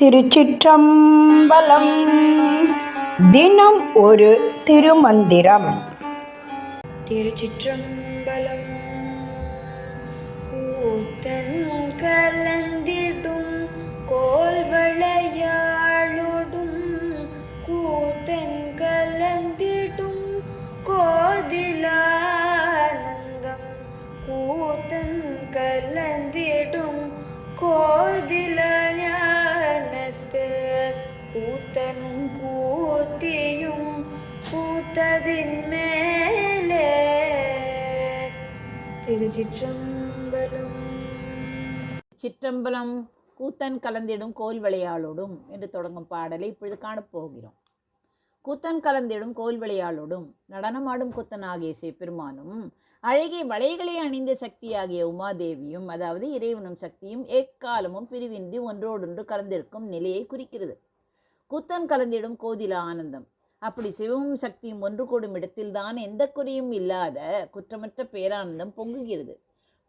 திருச்சிற்றம்பலம். தினம் ஒரு திருமந்திரம். திருச்சிற்றம்பலம். கூத்தன் கலந்திடும் கோல்வளையாளொடும் கூத்தன் கலந்திடும் கோதிலானந்தம் கூத்தன் கலந்திடும் கோதில ஞானத்து கூத்தனும் கூத்தியும் கூத்ததின் மேலே. திருச்சிற்றம்பலம். சிற்றம்பலம். கூத்தன் கலந்திடும் கோல் விளையாளோடும் என்று தொடங்கும் பாடலை இப்பொழுது காணப்போகிறோம். கூத்தன் கலந்திடும் கோல் விளையாளோடும் நடனமாடும் கூத்தனாகிய சிவபெருமானும் அழகிய வளைகளை அணிந்த சக்தியாகிய உமாதேவியும், அதாவது இறைவனும் சக்தியும் எக்காலமும் பிரிவின்றி ஒன்றோடொன்று கலந்திருக்கும் நிலையை குறிக்கிறது. கூத்தன் கலந்திடும் கோதில ஆனந்தம். அப்படி சிவமும் சக்தியும் ஒன்று கூடும் இடத்தில்தான் எந்த குறையும் இல்லாத குற்றமற்ற பேரானந்தம் பொங்குகிறது.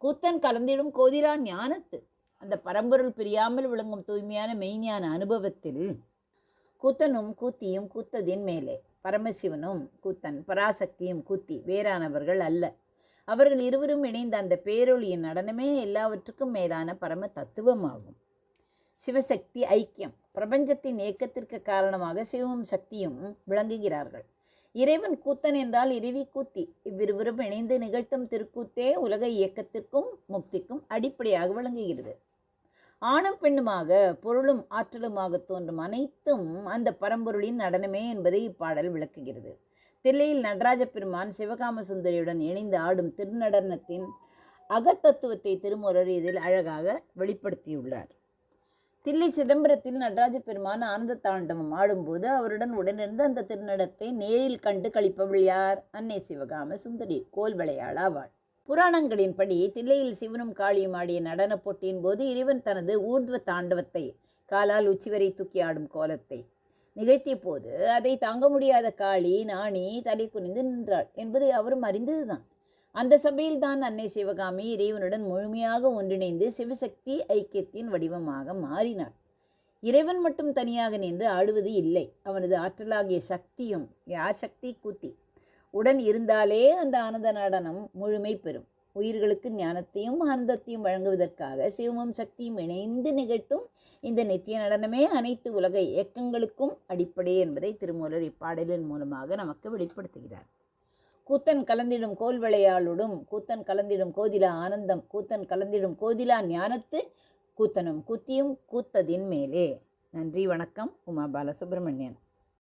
கூத்தன் கலந்திடும் கோதிலா ஞானத்து, அந்த பரம்பொருள் பிரியாமல் விளங்கும் தூய்மையான மெய்ஞான அனுபவத்தில் கூத்தனும் கூத்தியும் கூத்ததின் மேலே. பரமசிவனும் கூத்தன், பராசக்தியும் கூத்தி வேறானவர்கள் அல்ல. அவர்கள் இருவரும் இணைந்த அந்த பேரொளியின் நடனமே எல்லாவற்றுக்கும் மேலான பரம தத்துவமாகும். சிவசக்தி ஐக்கியம். பிரபஞ்சத்தின் இயக்கத்திற்கு காரணமாக சிவமும் சக்தியும் விளங்குகிறார்கள். இறைவன் கூத்தன் என்றால் இறைவி கூத்தி. இவ்விருவரும் இணைந்து நிகழ்த்தும் திருக்கூத்தே உலக இயக்கத்திற்கும் முக்திக்கும் அடிப்படையாக விளங்குகிறது. ஆணும் பெண்ணுமாக பொருளும் ஆற்றலுமாக தோன்றும் அனைத்தும் அந்த பரம்பொருளின் நடனமே என்பதை இப்பாடல் விளக்குகிறது. தில்லையில் நடராஜ பெருமான் சிவகாம சுந்தரியுடன் இணைந்து ஆடும் திருநடனத்தின் அகத்தத்துவத்தை திருமூலர் இதில் அழகாக வெளிப்படுத்தியுள்ளார். தில்லை சிதம்பரத்தில் நடராஜ பெருமான் ஆனந்த தாண்டவம் ஆடும்போது அவருடன் உடனிருந்து அந்த திருநடத்தை நேரில் கண்டு களிப்பவள் யார்? அன்னை சிவகாம சுந்தரி, கோல் விளையாளாவாள். புராணங்களின்படி தில்லையில் சிவனும் காளியும் ஆடிய நடன போட்டியின் போது இறைவன் தனது ஊர்துவ தாண்டவத்தை, காலால் உச்சிவரை தூக்கி ஆடும் கோலத்தை நிகழ்த்திய போது அதை தாங்க முடியாத காளி நாணி தலை குனிந்து நின்றாள் என்பது அவரும் அறிந்ததுதான். அந்த சபையில் தான் அன்னை சிவகாமி இறைவனுடன் முழுமையாக ஒன்றிணைந்து சிவசக்தி ஐக்கியத்தின் வடிவமாக மாறினாள். இறைவன் மட்டும் தனியாக நின்று ஆடுவது இல்லை. அவனது ஆற்றலாகிய சக்தியும், யார் சக்தி? கூத்தி உடன் இருந்தாலே அந்த ஆனந்த நடனம் முழுமை பெறும். உயிர்களுக்கு ஞானத்தையும் ஆனந்தத்தையும் வழங்குவதற்காக சிவமும் சக்தியும் இணைந்து நிகழ்த்தும் இந்த நித்திய நடனமே அனைத்து உலக இயக்கங்களுக்கும் அடிப்படை என்பதை திருமூலர் இப்பாடலின் மூலமாக நமக்கு வெளிப்படுத்துகிறார். கூத்தன் கலந்திடும் கோல் விளையாளோடும் கூத்தன் கலந்திடும் கோதிலா ஆனந்தம் கூத்தன் கலந்திடும் கோதிலா ஞானத்து கூத்தனும் கூத்தியும் கூத்ததின் மேலே. நன்றி, வணக்கம். உமா பாலசுப்ரமணியன்.